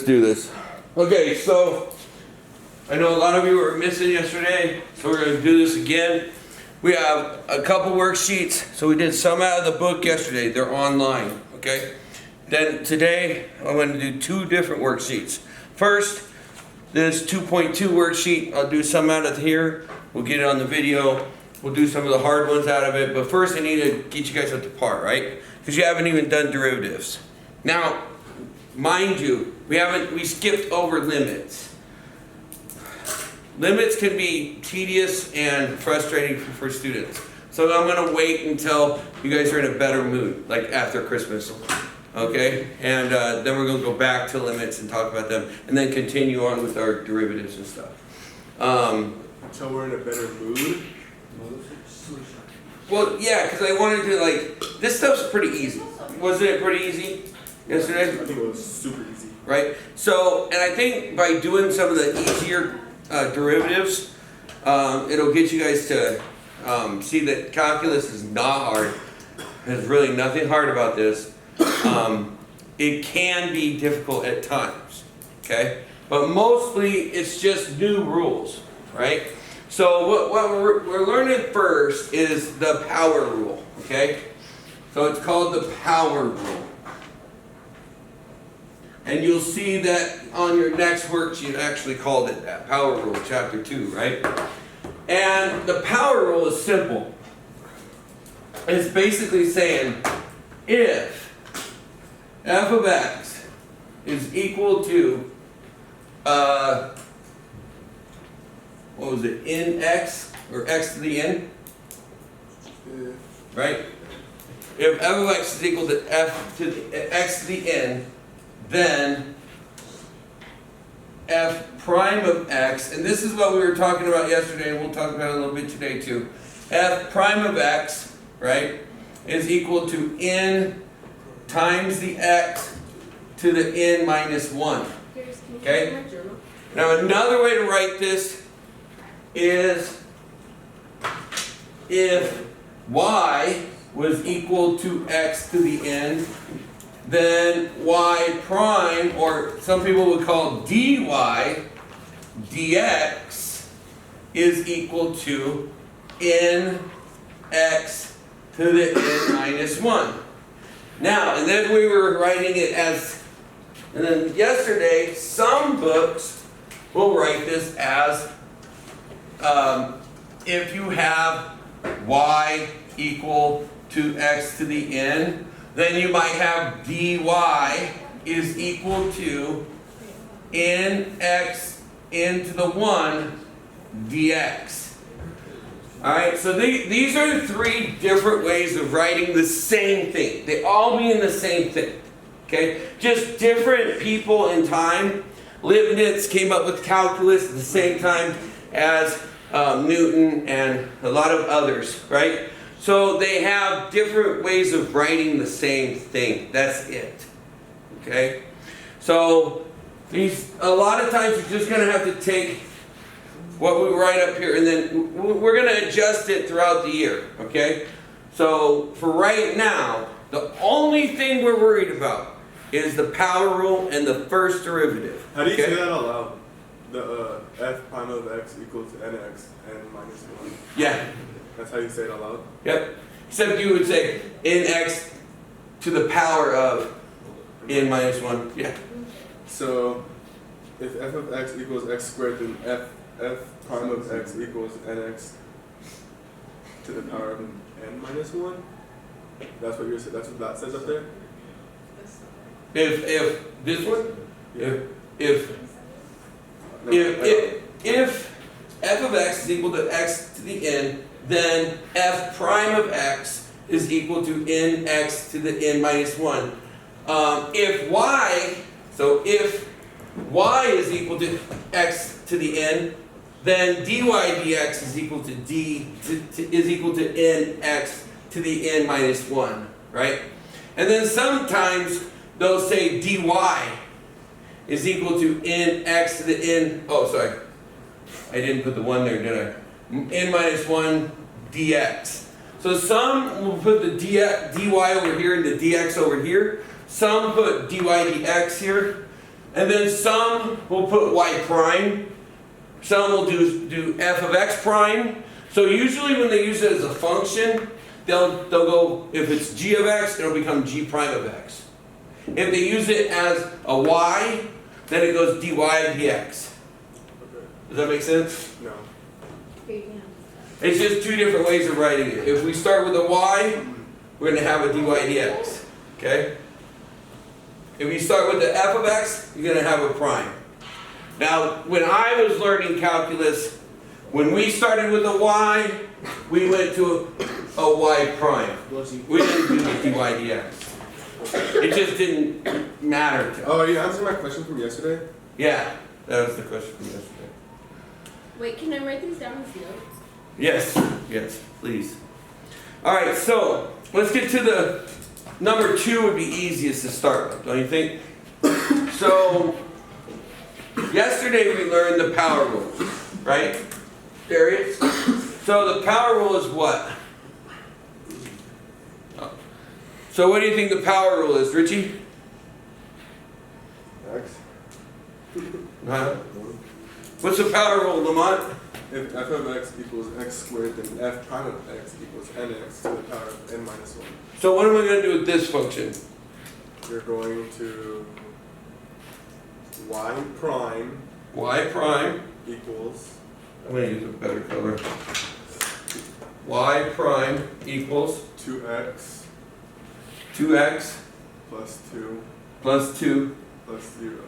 do this. Okay, so I know a lot of you were missing yesterday, so we're going to do this again. We have a couple worksheets. So we did some out of the book yesterday. They're online, okay? Then today, I'm going to do two different worksheets. First, this 2.2 worksheet, I'll do some out of here. We'll get it on the video. We'll do some of the hard ones out of it. But first, I need to get you guys up to par, right? Because you haven't even done derivatives. Now, mind you, we skipped over limits. Limits can be tedious and frustrating for students. So I'm going to wait until you guys are in a better mood, like after Christmas. Okay? And then we're going to go back to limits and talk about them, and then continue on with our derivatives and stuff. Until we're in a better mood? Well, yeah, because I wanted to, like, this stuff's pretty easy. Wasn't it pretty easy yesterday? I think it was super easy. Right? So, and I think by doing some of the easier derivatives, it'll get you guys to see that calculus is not hard. There's really nothing hard about this. It can be difficult at times, okay? But mostly it's just new rules, right? So what we're learning first is the power rule, okay? So it's called the power rule. And you'll see that on your next worksheet, actually called it that, power rule, chapter 2, right? And the power rule is simple. It's basically saying, if f of x is equal to, what was it, nx, or x to the n? Yeah. Right? If f of x is equal to f to the x to the n, then f prime of x, and this is what we were talking about yesterday, and we'll talk about it a little bit today too. F prime of x, right, is equal to n times the x to the n minus 1. Okay? Now another way to write this is if y was equal to x to the n, then y prime, or some people would call dy dx, is equal to nx to the n minus 1. Now, and then we were writing it as, and then yesterday, some books will write this as, if you have y equal to x to the n, then you might have dy is equal to nx n to the 1 dx. Alright, so these are three different ways of writing the same thing. They all mean the same thing. Okay? Just different people in time. Leibniz came up with calculus at the same time as Newton and a lot of others, right? So they have different ways of writing the same thing. That's it. Okay? So a lot of times you're just going to have to take what we write up here, and then we're going to adjust it throughout the year, okay? So for right now, the only thing we're worried about is the power rule and the first derivative. How do you say that out loud? The f prime of x equals nx n minus 1. Yeah. That's how you say it out loud? Yep. Except you would say nx to the power of n minus 1. Yeah. So if f of x equals x squared, then f prime of x equals nx to the power of n minus 1? That's what you're saying? That's what that says up there? If this one? Yeah. If f of x is equal to x to the n, then f prime of x is equal to nx to the n minus 1. If y is equal to x to the n, then dy dx is equal to nx to the n minus 1, right? And then sometimes they'll say dy is equal to nx to the n, oh sorry, I didn't put the 1 there, did I? N minus 1 dx. So some will put the dy over here and the dx over here. Some put dy dx here. And then some will put y prime. Some will do f of x prime. So usually when they use it as a function, they'll go, if it's g of x, it'll become g prime of x. If they use it as a y, then it goes dy dx. Okay. Does that make sense? No. It's just two different ways of writing it. If we start with a y, we're going to have a dy dx. Okay? If you start with the f of x, you're going to have a prime. Now, when I was learning calculus, when we started with a y, we went to a y prime. We didn't do the dy dx. It just didn't matter to us. Oh, you answered my question from yesterday? Yeah, that was the question from yesterday. Wait, can I write these down as notes? Yes, yes, please. All right, so let's get to the number 2 would be easiest to start with, don't you think? So, yesterday we learned the power rule, right? Darius? So the power rule is what? So what do you think the power rule is, Richie? X. Huh? What's the power rule, Lamont? If f of x equals x squared, then f prime of x equals nx to the power of n minus 1. So what am I going to do with this function? You're going to y prime Y prime, equals I'm going to use a better color. Y prime equals 2x 2x plus 2 plus 2 plus 0.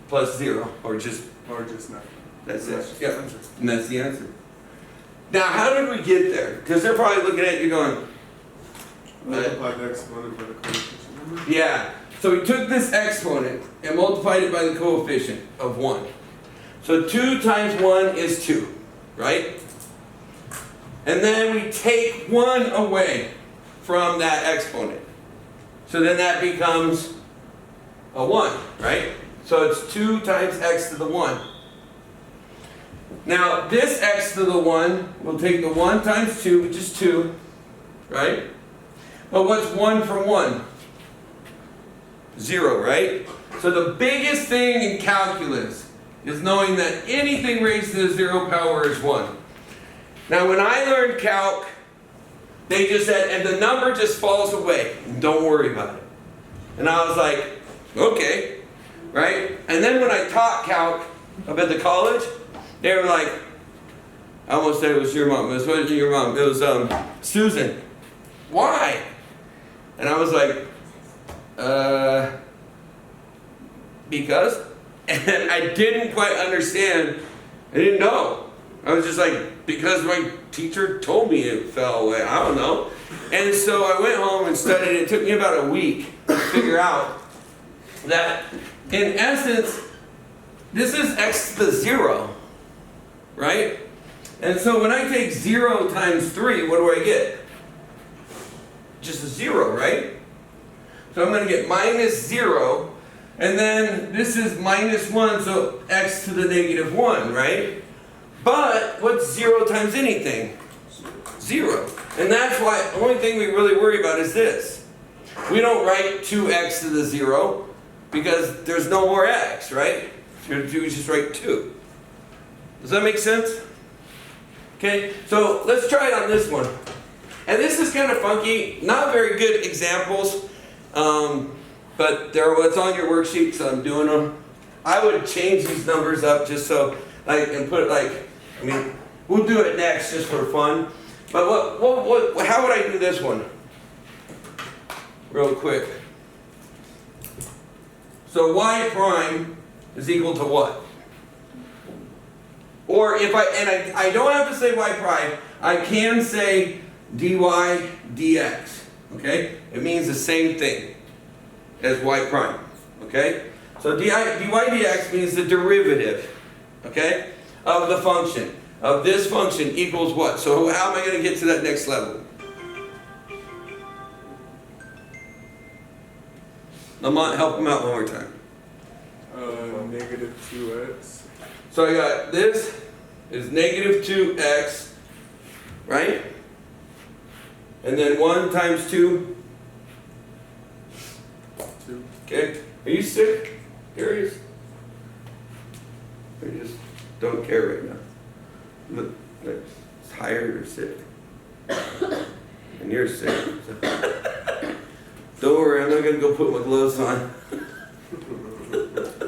plus 0, or just, Or just nothing. that's And it. that's Yeah, the answer. and that's the answer. Now, how did we get there? Because they're probably looking at you going, Multiply the exponent by the coefficient number. yeah. So we took this exponent and multiplied it by the coefficient of 1. So 2 times 1 is 2, right? And then we take 1 away from that exponent. So then that becomes a 1, right? So it's 2 times x to the 1. Now this x to the 1, we'll take the 1 times 2, which is 2, right? But what's 1 from 1? 0, right? So the biggest thing in calculus is knowing that anything raised to the 0 power is 1. Now when I learned calc, they just said, and the number just falls away. Don't worry about it. And I was like, okay, right? And then when I taught calc up at the college, they were like, I almost said it was your mom. It wasn't your mom. It was Susan. Why? And I was like, because? And I didn't quite understand. I didn't know. I was just like, because my teacher told me it fell away. I don't know. And so I went home and studied. It took me about a week to figure out that, in essence, this is x to the 0, right? And so when I take 0 times 3, what do I get? Just a 0, right? So I'm going to get minus 0, and then this is minus 1, so x to the negative 1, right? But what's 0 times anything? 0. And that's why the only thing we really worry about is this. We don't write 2x to the 0 because there's no more x, right? So we just write 2. Does that make sense? Okay, so let's try it on this one. And this is kind of funky, not very good examples, but it's on your worksheet, so I'm doing them. I would change these numbers up just so, like, and put it like, I mean, we'll do it next just for fun. But how would I do this one? Real quick. So y prime is equal to what? Or if I don't have to say y prime, I can say dy dx, okay? It means the same thing as y prime, okay? So dy dx means the derivative, okay, of the function, of this function equals what? So how am I going to get to that next level? Lamont, help him out one more time. Negative 2x. So I got this is negative 2x, right? And then 1 times 2. 2. Okay. Are you sick? Curious? I just don't care right now. Look, like, tired or sick. And you're sick. So. Don't worry, I'm not gonna go put my gloves on.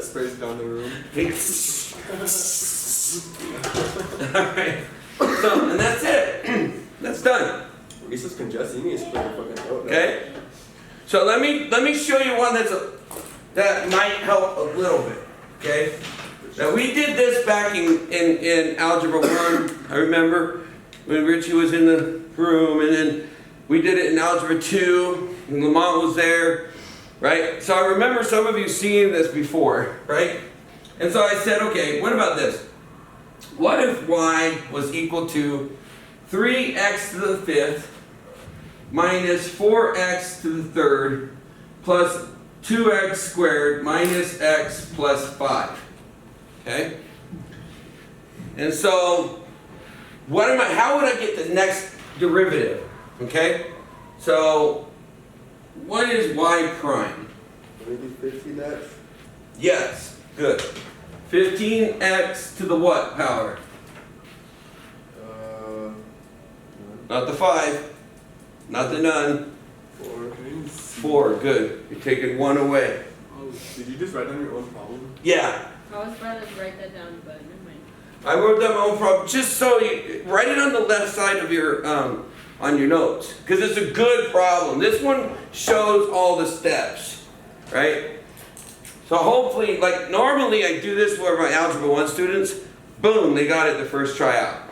Sprays down the room. Alright. So, and that's it. That's done. Reese's congested. You need to spray your fucking throat. Okay? So let me show you one that might help a little bit. Okay? Now we did this back in Algebra 1, I remember, when Richie was in the room, and then we did it in Algebra 2, and Lamont was there, right? So I remember some of you seeing this before, right? And so I said, okay, what about this? What if y was equal to 3x to the 5th minus 4x to the 3rd plus 2x squared minus x plus 5? Okay? And so, how would I get the next derivative? Okay? So, what is y prime? Maybe 15x? Yes, good. 15x to the what power? Not the 5, not the none. 4. 4, good. You're taking 1 away. Oh, did you just write down your own problem? Yeah. I was about to write that down, but never mind. I wrote down my own problem just so you write it on the left side of your on your notes, because it's a good problem. This one shows all the steps, right? So hopefully, like normally I do this for my Algebra 1 students, boom, they got it the first try out,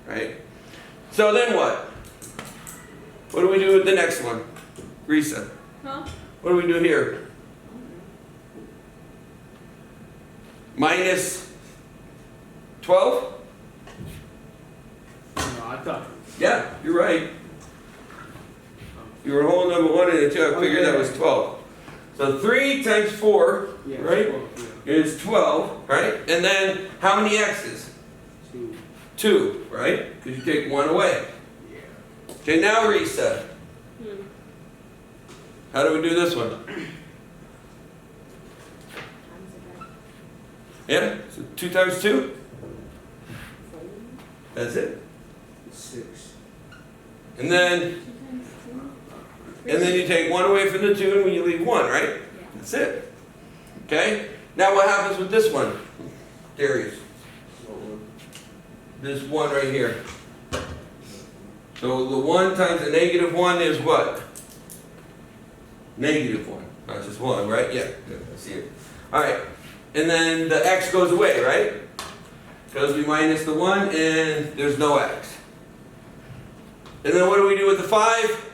right? So then what? What do we do with the next one? Risa, Huh? what do we do here? Minus 12? No, I thought. Yeah, you're right. You were whole number 1 and 2. I figured that was 12. So 3 times 4, Yeah, right, 12, yeah. is 12, right? And then how many x's? 2. 2, right? Because you take 1 away. Yeah. Okay, now Risa. How do we do this one? Yeah? So 2 times 2? That's it. 6. And then you take 1 away from the 2 and you leave 1, right? That's it. Okay? Now what happens with this one? Darius. This 1 right here. So the 1 times the negative 1 is what? Negative 1. Not just 1, right? Yeah, good. I see it. Alright. And then the x goes away, right? Because we minus the 1 and there's no x. And then what do we do with the 5?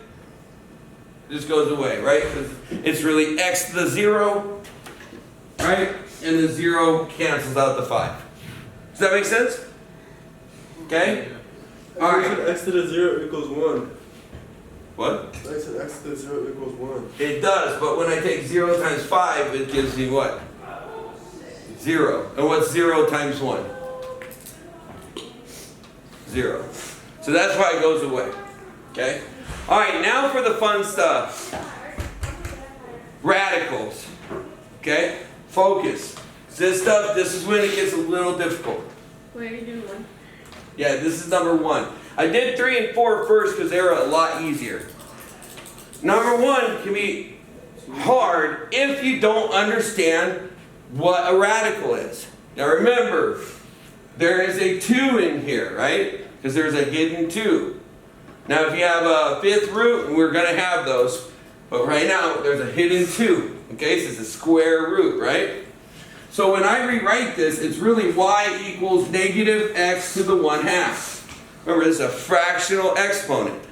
This goes away, right? Because it's really x to the 0, right? And the 0 cancels out the 5. Does that make sense? Okay? Alright. X to the 0 equals 1. What? I said x to the 0 equals 1. It does, but when I take 0 times 5, it gives me what? 0. And what's 0 times 1? 0. So that's why it goes away. Okay? Alright, now for the fun stuff. Radicals. Okay? Focus. This is when it gets a little difficult. Wait, are you doing 1? Yeah, this is number 1. I did 3 and 4 first because they were a lot easier. Number 1 can be hard if you don't understand what a radical is. Now remember, there is a 2 in here, right? Because there's a hidden 2. Now if you have a 5th root, and we're going to have those, but right now there's a hidden 2. Okay, so it's a square root, right? So when I rewrite this, it's really y equals negative x to the 1/2. Remember, this is a fractional exponent.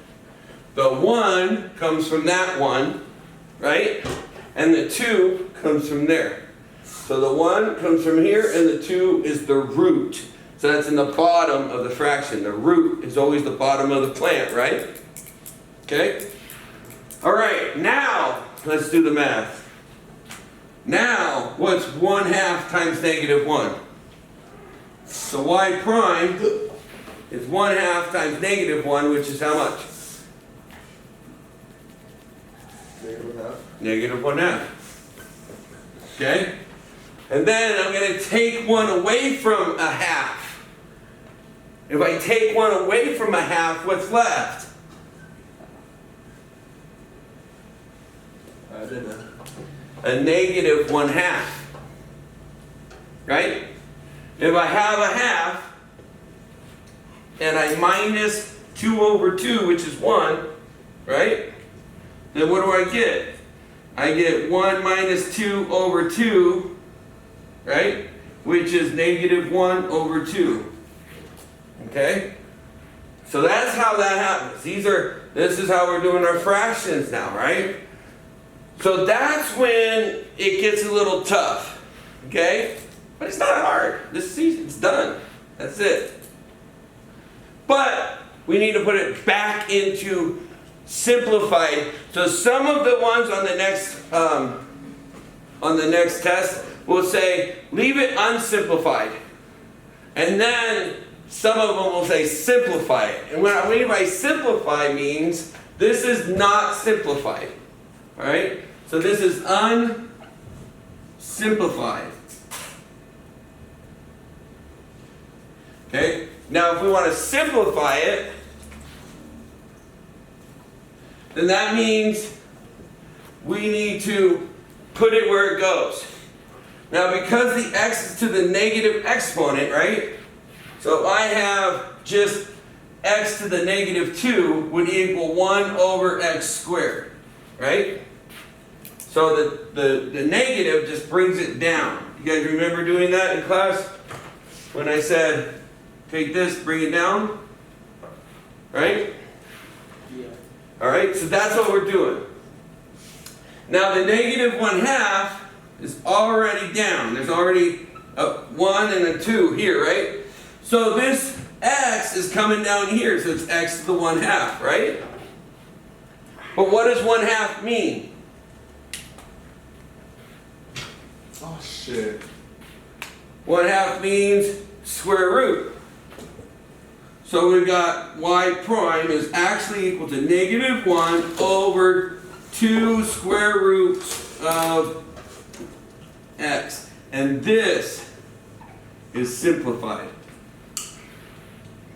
The 1 comes from that 1, right? And the 2 comes from there. So the 1 comes from here, and the 2 is the root. So that's in the bottom of the fraction. The root is always the bottom of the plant, right? Okay? All right, now let's do the math. Now, what's 1/2 times negative 1? So y prime is 1/2 times negative 1, which is how much? Negative 1/2. Negative 1/2. Okay? And then I'm going to take one away from a half. If I take one away from a half, what's left? I don't know. A negative 1/2. Right? If I have a half, and I minus 2 over 2, which is 1, right? Then what do I get? I get 1 minus 2 over 2, right? Which is negative 1 over 2. Okay? So that's how that happens. This is how we're doing our fractions now, right? So that's when it gets a little tough. Okay? But it's not hard. This season, it's done. That's it. But we need to put it back into simplified. So some of the ones on the next test will say leave it unsimplified, and then some of them will say simplify it. And what I mean by simplify means this is not simplified. All right. So this is unsimplified. Okay. Now, if we want to simplify it, then that means we need to put it where it goes. Now, because the x is to the negative exponent, right? So if I have just x to the negative 2 would equal 1 over x squared, right? So the negative just brings it down. You guys remember doing that in class? When I said, take this, bring it down? Right? Yeah. Alright, so that's what we're doing. Now the negative 1/2 is already down. There's already a 1 and a 2 here, right? So this x is coming down here, so it's x to the 1/2, right? But what does 1/2 mean? Oh shit. 1/2 means square root. So we've got y prime is actually equal to negative 1 over 2 square roots of x. And this is simplified.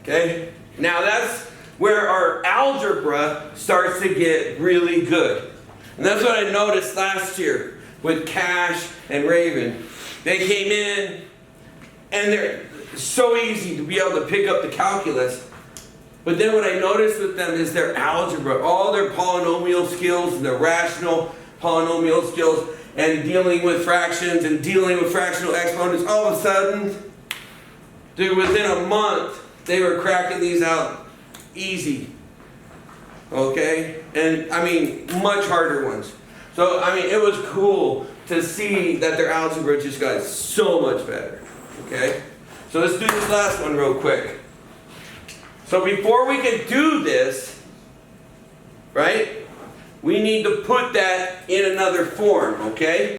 Okay? Now that's where our algebra starts to get really good. And that's what I noticed last year with Cash and Raven. They came in and they're so easy to be able to pick up the calculus. But then what I noticed with them is their algebra, all their polynomial skills and their rational polynomial skills and dealing with fractions and dealing with fractional exponents, all of a sudden, dude, within a month, they were cracking these out easy. Okay? And I mean, much harder ones. So, I mean, it was cool to see that their algebra just got so much better. Okay? So let's do this last one real quick. So before we can do this, right, we need to put that in another form, okay?